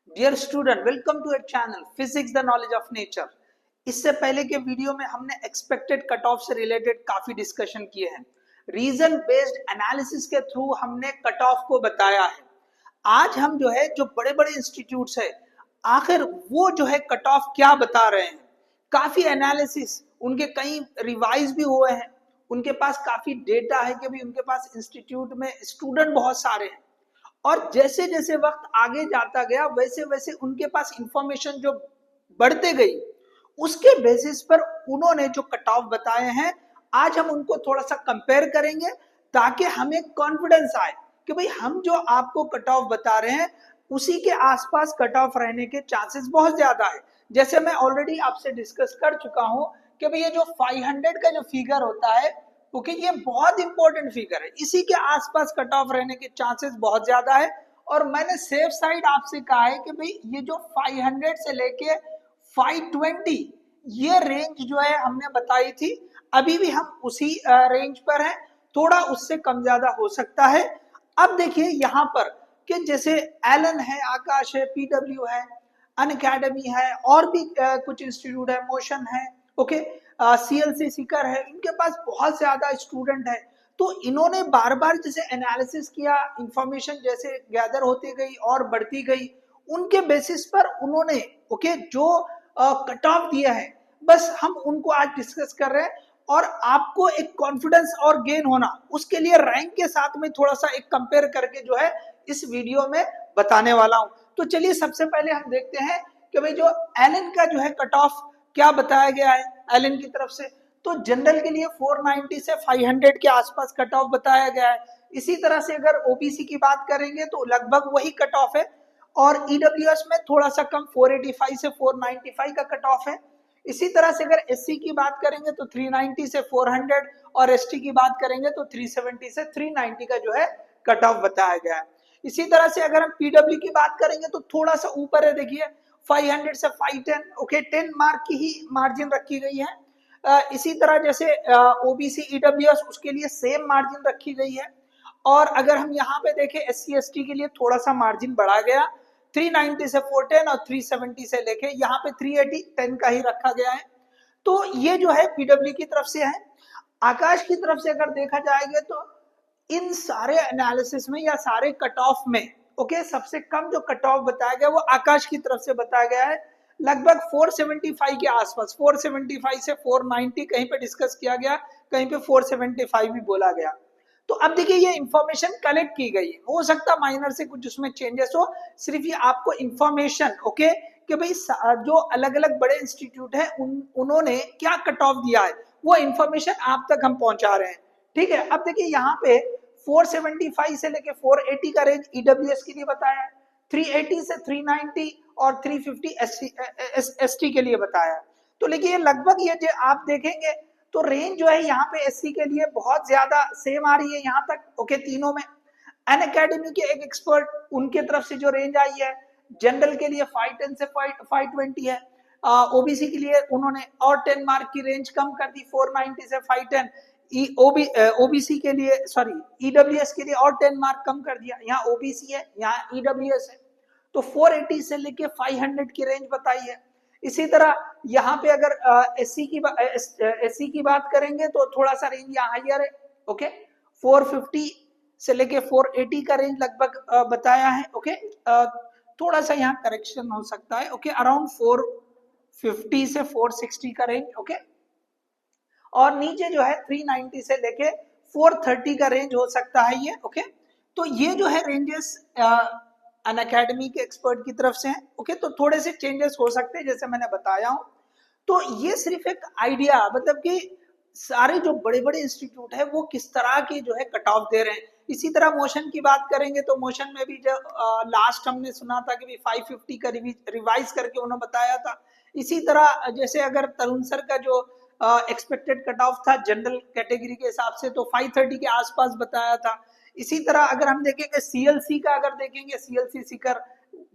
Dear student, welcome to our channel physics the knowledge of nature. इससे पहले के video में हमने एक्सपेक्टेड कट ऑफ से रिलेटेड काफी डिस्कशन किए हैं। रीजन बेस्ड एनालिसिस के थ्रू हमने कट ऑफ को बताया है। आज हम जो बड़े बड़े इंस्टीट्यूट्स है, आखिर वो कट ऑफ क्या बता रहे हैं। काफी एनालिसिस उनके कई रिवाइज भी हुए हैं। उनके पास काफी डेटा है कि भी उनके पास इंस्टीट्यूट में स्टूडेंट बहुत सारे हैं, और जैसे जैसे वक्त आगे जाता गया वैसे वैसे उनके पास इंफॉर्मेशन जो बढ़ते गई, उसके बेसिस पर उन्होंने जो कट ऑफ बताए हैं, आज हम उनको थोड़ा सा कंपेयर करेंगे ताकि हमें कॉन्फिडेंस आए कि भाई हम जो आपको कट ऑफ बता रहे हैं उसी के आसपास कट ऑफ रहने के चांसेस बहुत ज्यादा है। जैसे मैं ऑलरेडी आपसे डिस्कस कर चुका हूं कि भाई ये जो 500 का जो फिगर होता है, ओके, ये बहुत इंपॉर्टेंट फिगर है। इसी के आसपास कट ऑफ रहने के चांसेस बहुत ज्यादा है। और मैंने सेफ साइड आपसे कहा है कि भाई ये जो 500 से लेके 520 ये रेंज जो है हमने बताई थी, अभी भी हम उसी रेंज पर हैं। थोड़ा उससे कम ज्यादा हो सकता है। अब देखिए यहाँ पर कि जैसे एलन है, आकाश है, पीडब्ल्यू है, अनअकैडमी है, और भी कुछ इंस्टीट्यूट है, मोशन है, ओके, सीएलसी सीकर है, इनके पास बहुत ज्यादा स्टूडेंट है। तो इन्होंने बार बार जैसे एनालिसिस किया, इंफॉर्मेशन जैसे गैदर होती गई और बढ़ती गई, उनके बेसिस पर उन्होंने ओके जो कट ऑफ दिया है, बस हम उनको आज डिस्कस कर रहे हैं। और आपको एक कॉन्फिडेंस और गेन होना, उसके लिए रैंक के साथ में थोड़ा सा एक कंपेयर करके जो है इस वीडियो में बताने वाला हूं। तो चलिए सबसे पहले हम देखते हैं कि भाई जो एलन का जो है कट ऑफ क्या बताया गया है एलन की तरफ से। तो जनरल के लिए 490 से 500 के आसपास कट ऑफ बताया गया है। इसी तरह से अगर ओबीसी की बात करेंगे तो लगभग वही कट ऑफ है। और ईडब्ल्यूएस में थोड़ा सा कम 485 से 495 का कट ऑफ है। इसी तरह से अगर एससी की बात करेंगे तो 390 से 400, और एसटी की बात करेंगे तो 370 से 390 का जो है कट ऑफ बताया गया है। इसी तरह से अगर हम पीडब्ल्यू की बात करेंगे तो थोड़ा सा ऊपर है, देखिए 500 से 510, ओके, 10 मार्क की ही मार्जिन रखी गई है। इसी तरह जैसे ओबीसी ईडब्ल्यूएस उसके लिए सेम मार्जिन रखी गई है। और अगर हम यहाँ पे देखें एससी एसटी के लिए थोड़ा सा मार्जिन बढ़ा गया, 390 से 410 और 370 से लेके यहाँ पे 380 10 का ही रखा गया है। तो ये जो है पीडब्ल्यू की तरफ से है। आकाश की तरफ से अगर देखा जाएगा तो इन सारे एनालिसिस में या सारे कट ऑफ में ओके सबसे कम जो कट ऑफ बताया गया वो आकाश की तरफ से बताया गया है, लगभग 475 के आसपास। 475 से 490 कहीं पे डिस्कस किया गया, कहीं पे 475 भी बोला गया। तो अब देखिए ये इंफॉर्मेशन कलेक्ट की गई है, हो सकता माइनर से कुछ उसमें चेंजेस हो, सिर्फ ये आपको इंफॉर्मेशन ओके कि भाई जो अलग अलग बड़े इंस्टीट्यूट है उन्होंने क्या कट ऑफ दिया है वो इंफॉर्मेशन आप तक हम पहुंचा रहे हैं। ठीक है, अब देखिए यहाँ पे 475 से लेके 480 का रेंज ईडब्ल्यूएस के लिए बताया है, 380 से 390 और 350 एसटी के लिए बताया है। तो लेकिन लगभग ये जो आप देखेंगे तो रेंज जो है यहाँ पे एससी के लिए बहुत ज्यादा सेम आ रही है यहाँ तक, ओके, तीनों में। अन अकेडमी के एक एक्सपर्ट उनके तरफ से जो रेंज आई है, जनरल के लिए 510 से 520 है। ओबीसी के लिए उन्होंने और 10 मार्क की रेंज कम कर दी, 490 से 510। ओबीसी के लिए सॉरी ईडब्ल्यूएस के लिए और 10 मार्क कम कर दिया, यहाँ ओबीसी है यहाँ ईडब्ल्यूएस है। तो 480 से लेके 500 की रेंज बताई है। इसी तरह यहाँ पे अगर एससी की बात करेंगे तो थोड़ा सा रेंज यहाँ हाइयर है, ओके, 450 से लेके 480 का रेंज लगभग बताया है, ओके। थोड़ा सा यहाँ करेक्शन हो सकता है, ओके, अराउंड 450 से 460 का रेंज, ओके। और नीचे जो है 390 से लेके 430 का रेंज हो सकता है ये, ओके। तो ये जो है रेंजेस अन अकेडमी के एक्सपर्ट की तरफ से है, ओके। तो थोड़े से चेंजेस हो सकते हैं जैसे मैंने बताया हूं। तो ये सिर्फ एक आइडिया, मतलब कि सारे जो बड़े बड़े इंस्टीट्यूट है वो किस तरह की जो है कट ऑफ दे रहे हैं। इसी तरह मोशन की बात करेंगे तो मोशन में भी जो लास्ट हमने सुना था कि भी 550 का रिवाइज करके उन्होंने बताया था। इसी तरह जैसे अगर तरुण सर का जो एक्सपेक्टेड कट ऑफ था जनरल कैटेगरी के हिसाब से तो 530 के आसपास बताया था। इसी तरह अगर हम देखेंगे सीएलसी का, अगर देखेंगे सीएलसी सीकर,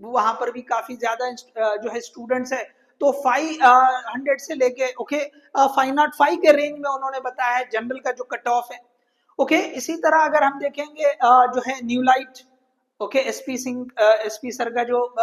वहां पर भी काफी ज्यादा जो है स्टूडेंट्स है, तो 500 से लेके ओके 505 के रेंज में उन्होंने बताया है जनरल का जो कट ऑफ है, ओके। इसी तरह अगर हम देखेंगे जो है new light, okay, SP Singh, SP sir का जो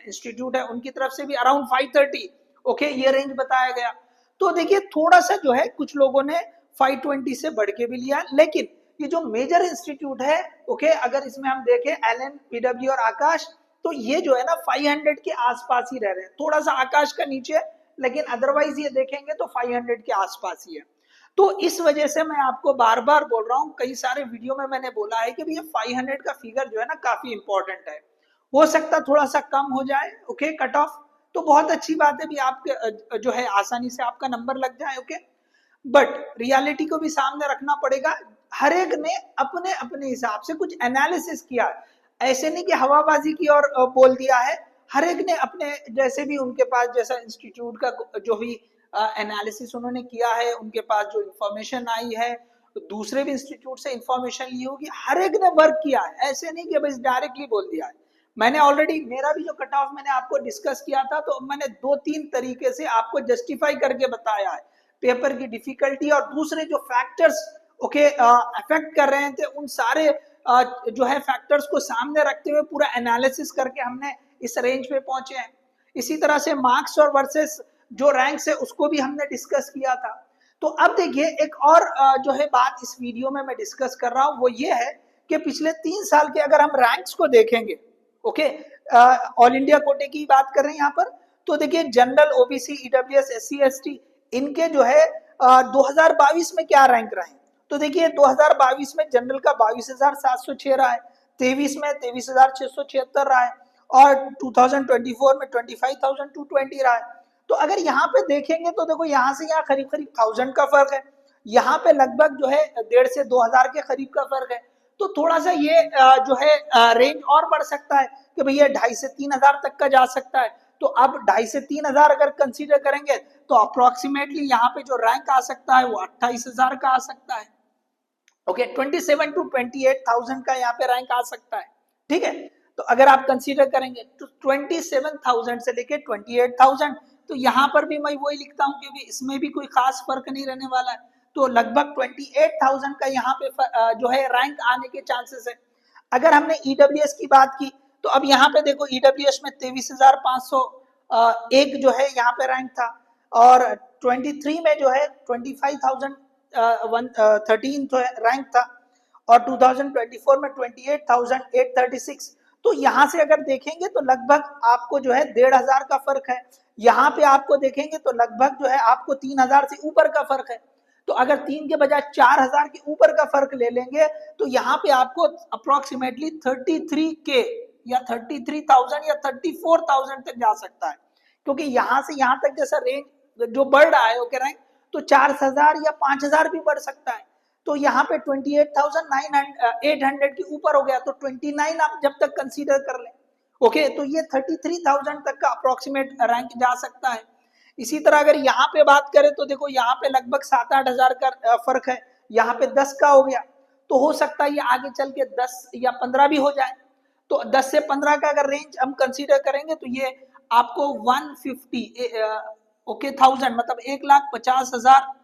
इंस्टीट्यूट है उनकी तरफ से भी अराउंड 530, ओके, ये रेंज बताया गया। तो देखिए थोड़ा सा जो है कुछ लोगों ने 520 से बढ़ के भी लिया, लेकिन ये जो मेजर इंस्टीट्यूट है, ओके, अगर इसमें हम देखें एलन, पीडब्ल्यू और आकाश, तो ये जो है ना 500 के आसपास ही रह रहे हैं, थोड़ा सा आकाश का नीचे, लेकिन अदरवाइज ये देखेंगे तो 500 के आसपास ही है। तो इस वजह से मैं आपको बार बार बोल रहा हूँ, कई सारे वीडियो में मैंने बोला है कि भैया 500 का फिगर जो है ना काफी इंपॉर्टेंट है, हो सकता थोड़ा सा कम हो जाए, ओके, कट ऑफ, तो बहुत अच्छी बात है भी, आपके जो है आसानी से आपका नंबर लग जाए, ओके, बट रियलिटी को भी सामने रखना पड़ेगा। हर एक ने अपने अपने हिसाब से कुछ एनालिसिस किया, ऐसे नहीं कि हवाबाजी की और बोल दिया है, हर एक ने अपने जैसे भी उनके पास जैसा इंस्टीट्यूट का जो भी एनालिसिस उन्होंने किया है, उनके पास जो इंफॉर्मेशन आई है, दूसरे भी इंस्टीट्यूट से इंफॉर्मेशन ली होगी, हर एक ने वर्क किया है, ऐसे नहीं कि बस डायरेक्टली बोल दिया है। मैंने ऑलरेडी मेरा भी जो कट ऑफ मैंने आपको डिस्कस किया था, तो मैंने 2-3 तरीके से आपको जस्टिफाई करके बताया है, पेपर की डिफिकल्टी और दूसरे जो फैक्टर्स ओके अफेक्ट कर रहे थे, उन सारे जो है फैक्टर्स को सामने रखते हुए पूरा एनालिसिस करके हमने इस रेंज पे पहुंचे हैं। इसी तरह से मार्क्स और वर्सेस जो रैंक्स है उसको भी हमने डिस्कस किया था। तो अब देखिए एक और जो है बात इस वीडियो में मैं डिस्कस कर रहा हूं, वो ये है कि पिछले 3 साल के अगर हम रैंक्स को देखेंगे, ओके, ऑल इंडिया कोटे की बात कर रहे हैं यहाँ पर, तो देखिए general, OBC, EWS, SC, ST, इनके जो है 2022 में क्या रैंक रहे। तो देखिए 2022 में जनरल का 22,706 रहा है, 23 में 23,676 रहा है, और 2024 में 25,220 रहा है। तो अगर यहाँ पे देखेंगे तो देखो यहाँ से यहाँ करीब करीब 1000 का फर्क है, यहाँ पे लगभग जो है 1.5 से 2000 के करीब का फर्क है। तो थोड़ा सा ये जो है रेंज और बढ़ सकता है कि भैया 2.5 से 3000 तक का जा सकता है। तो अब 2.5 से 3000 अगर कंसीडर करेंगे तो अप्रोक्सीमेटली यहाँ पे जो रैंक आ सकता है वो 28,000 का आ सकता है, ओके, 27 टू 28,000 का यहाँ पे रैंक आ सकता है, ठीक है। तो अगर आप कंसीडर करेंगे तो 27,000 से लेके 28,000, तो यहाँ पर भी मैं वही लिखता हूँ क्योंकि इसमें भी कोई खास फर्क नहीं रहने वाला है। तो लगभग 28,000 का यहाँ पे जो है रैंक आने के चांसेस है। अगर हमने ईडब्ल्यूएस की बात की तो अब यहाँ पे देखो ईडब्ल्यूएस में 23,501 जो है यहाँ पे रैंक था, और 23 में जो है 25,013 जो है रैंक था, और 2024 में 28,836। तो यहाँ से अगर देखेंगे तो लगभग आपको जो है 1,500 का फर्क है। यहाँ पे आपको देखेंगे तो लगभग जो है आपको 3,000 से ऊपर का फर्क है। तो अगर 3 के बजाय 4,000 के ऊपर का फर्क ले लेंगे तो यहाँ पे आपको अप्रोक्सीमेटली 33K या 33,000 या 34,000 तक जा सकता है, क्योंकि यहाँ से यहाँ तक जैसा रेंज जो बढ़ रहा है ओके रैंक, तो 4,000 या 5,000 भी बढ़ सकता है। तो यहाँ पे 28,800 के ऊपर हो गया, तो 29 आप जब तक कंसीडर कर लें, ओके, तो ये 33,000 तक का अप्रोक्सीमेट रैंक जा सकता है। इसी तरह अगर यहाँ पे बात करें तो देखो यहाँ पे लगभग 7-8 हजार का फर्क है, यहाँ पे 10 का हो गया, तो हो सकता है ये आगे चल के 10 या 15 भी हो जाए। तो 10 से 15 का अगर रेंज हम कंसीडर करेंगे तो ये आपको 150 ओके 1000 मतलब 1,50,000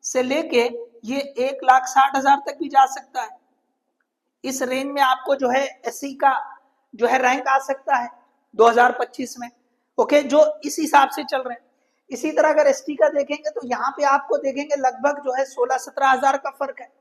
से लेके ये 1,60,000 तक भी जा सकता है। इस रेंज में आपको जो है एससी का जो है रैंक आ सकता है 2025 में, ओके, जो इस हिसाब से चल रहे हैं। इसी तरह अगर एसटी का देखेंगे तो यहाँ पे आपको देखेंगे लगभग जो है 16-17 हजार का फर्क है,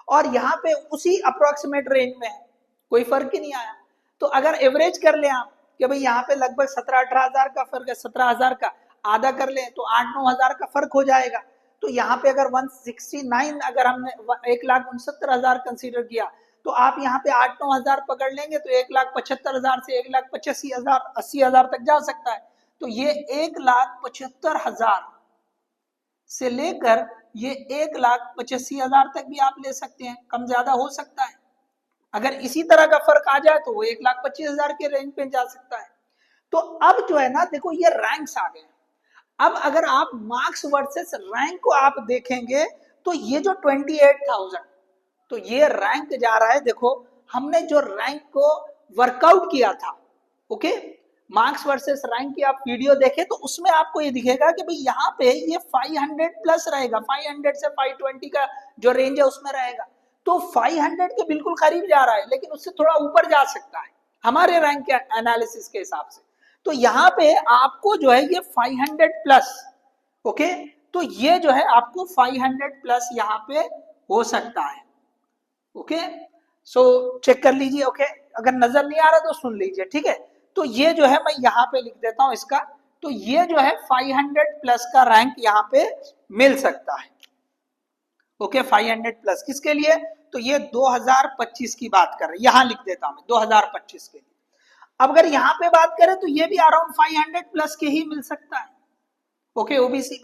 और यहाँ पे उसी अप्रोक्सीमेट रेंज में है, कोई फर्क ही नहीं आया। तो अगर एवरेज कर ले आप कि भाई यहाँ पे लगभग 17-18 हजार का फर्क है, 17,000 का आधा कर ले तो 8-9 हजार का फर्क हो जाएगा। तो यहाँ पे अगर 169 अगर हमने 1,69,000 कंसीडर किया तो आप यहाँ पे 8-9 हजार पकड़ लेंगे तो 1,75,000 से 1,85,000 80,000 तक जा सकता है। तो ये 1,75,000 से लेकर ये 1,85,000 तक भी आप ले सकते हैं, कम ज्यादा हो सकता है। अगर इसी तरह का फर्क आ जाए तो वो 1,25,000 के रेंज पे जा सकता है। तो अब जो है ना देखो ये रैंक्स आ गए। अब अगर आप मार्क्स वर्सेस रैंक को आप देखेंगे तो ये जो 28,000 तो ये रैंक जा रहा है। देखो हमने जो रैंक को वर्कआउट किया था, ओके, मार्क्स वर्सेस रैंक की आप वीडियो देखें तो उसमें आपको ये दिखेगा कि भाई यहाँ पे ये 500 प्लस रहेगा, 500 से 520 का जो रेंज है उसमें रहेगा। तो 500 के बिल्कुल करीब जा रहा है, लेकिन उससे थोड़ा ऊपर जा सकता है हमारे रैंक के एनालिसिस के हिसाब से। तो यहाँ पे आपको जो है ये 500 प्लस, ओके, तो ये जो है आपको 500 प्लस यहाँ पे हो सकता है, ओके। सो चेक कर लीजिए, ओके, अगर नजर नहीं आ रहा तो सुन लीजिए, ठीक है। तो ये जो है मैं यहाँ पे लिख देता हूं इसका, तो ये जो है 500 प्लस का रैंक यहाँ पे मिल सकता है, ओके। 500 प्लस किसके लिए, तो ये 2025 की बात कर रहे हैं, यहां लिख देता हूं मैं 2025 के लिए। अब अगर यहाँ पे बात करें तो ये भी अराउंड 500 प्लस के ही मिल सकता है, ओके, ओबीसी।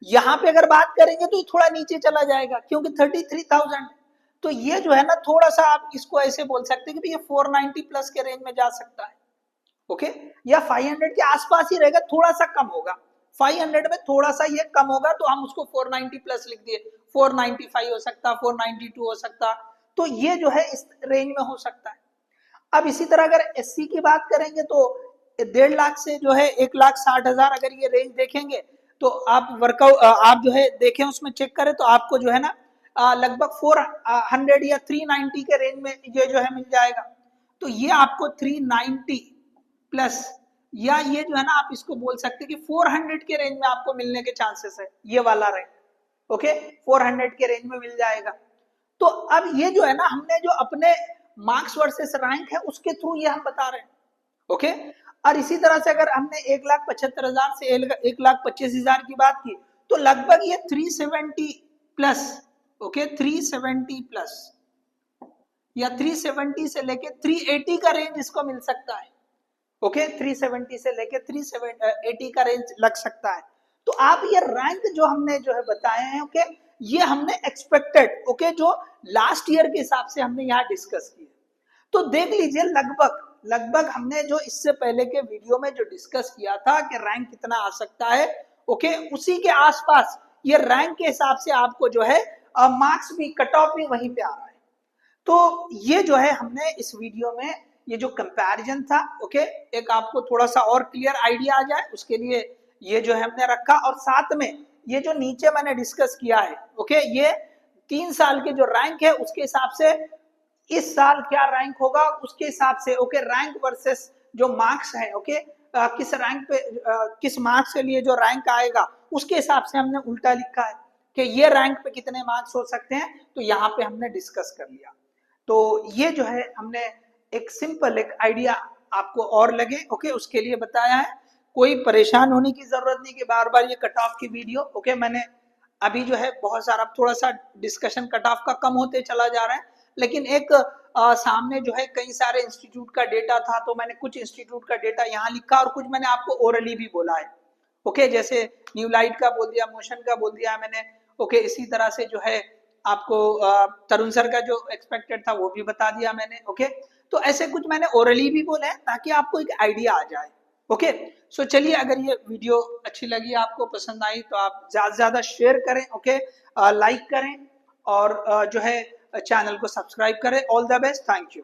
यहाँ पे अगर बात करेंगे तो ये थोड़ा नीचे चला जाएगा क्योंकि 33,000, तो ये जो है ना थोड़ा सा आप इसको ऐसे बोल सकते हैं कि ये 490 प्लस के रेंज में जा सकता है, ओके, या 500 के आसपास ही रहेगा, थोड़ा सा कम होगा, 500 में थोड़ा सा ये कम होगा तो हम उसको 490 प्लस लिख दिए, 495 हो सकता, 492 हो सकता, तो ये जो है इस रेंज में हो सकता है। अब इसी तरह अगर एससी की बात करेंगे तो 1.5 लाख से जो है 1,60,000 अगर ये रेंज देखेंगे तो आप वर्कआउट आप जो है देखें उसमें चेक करें तो आपको जो है ना लगभग 400 या 390 के रेंज में ये जो है मिल जाएगा। तो ये आपको 390 प्लस, या ये जो है ना आप इसको बोल सकते हैं कि 400 के रेंज में आपको मिलने के चांसेस है, ये वाला रेंज, ओके, 400 के रेंज में मिल जाएगा। तो अब ये जो है ना हमने जो अपने मार्क्स वर्सेस रैंक है उसके थ्रू ये हम बता रहे हैं, ओके। और इसी तरह से अगर हमने 1,75,000 से 1,25,000 की बात की तो लगभग ये 370 प्लस, ओके, 370 प्लस या 370 से लेके 380 का रेंज इसको मिल सकता है, ओके, 370 से लेके 380 का रेंज लग सकता है। तो आप ये रैंक जो हमने जो है बताए हैं, ओके, ये हमने एक्सपेक्टेड, ओके, जो लास्ट ईयर के हिसाब से हमने यहाँ डिस्कस किया। तो देख लीजिए लगभग हमने जो इससे पहले के वीडियो में जो डिस्कस किया था कि रैंक कितना आ सकता है, ओके, उसी के आसपास ये रैंक के हिसाब से आपको जो है मार्क्स भी, कट ऑफ भी वहीं पे आ रहा है। तो ये जो है हमने इस वीडियो में ये जो कंपैरिजन था, ओके, एक आपको थोड़ा सा और क्लियर आइडिया आ जाए उसके लिए ये जो है हमने रखा, और साथ में ये जो नीचे मैंने डिस्कस किया है, ओके, ये 3 साल के जो रैंक है उसके हिसाब से इस साल क्या रैंक होगा उसके हिसाब से, ओके, रैंक वर्सेस जो मार्क्स है, ओके, किस रैंक पे किस मार्क्स के लिए जो रैंक आएगा उसके हिसाब से हमने उल्टा लिखा है कि ये रैंक पे कितने मार्क्स हो सकते हैं, तो यहाँ पे हमने डिस्कस कर लिया। तो ये जो है हमने एक सिंपल एक आइडिया आपको और लगे, ओके, उसके लिए बताया है। कोई परेशान होने की जरूरत नहीं कि बार बार ये कट ऑफ की वीडियो, ओके, मैंने अभी जो है बहुत सारा थोड़ा सा डिस्कशन कट ऑफ का कम होते चला जा रहा है, लेकिन एक सामने जो है कई सारे इंस्टीट्यूट का डेटा था तो मैंने कुछ इंस्टीट्यूट का डेटा यहाँ लिखा और कुछ मैंने आपको ओरली भी बोला है, ओके, जैसे न्यू लाइट का बोल दिया, मोशन का बोल दिया मैंने, ओके, इसी तरह से जो है आपको तरुण सर का जो एक्सपेक्टेड था वो भी बता दिया मैंने, ओके। तो ऐसे कुछ मैंने ओरली भी बोले हैं ताकि आपको एक आइडिया आ जाए, ओके। सो चलिए, अगर ये वीडियो अच्छी लगी, आपको पसंद आई तो आप ज्यादा से ज्यादा शेयर करें, ओके, लाइक करें और जो है चैनल को सब्सक्राइब करें। All the best, thank you.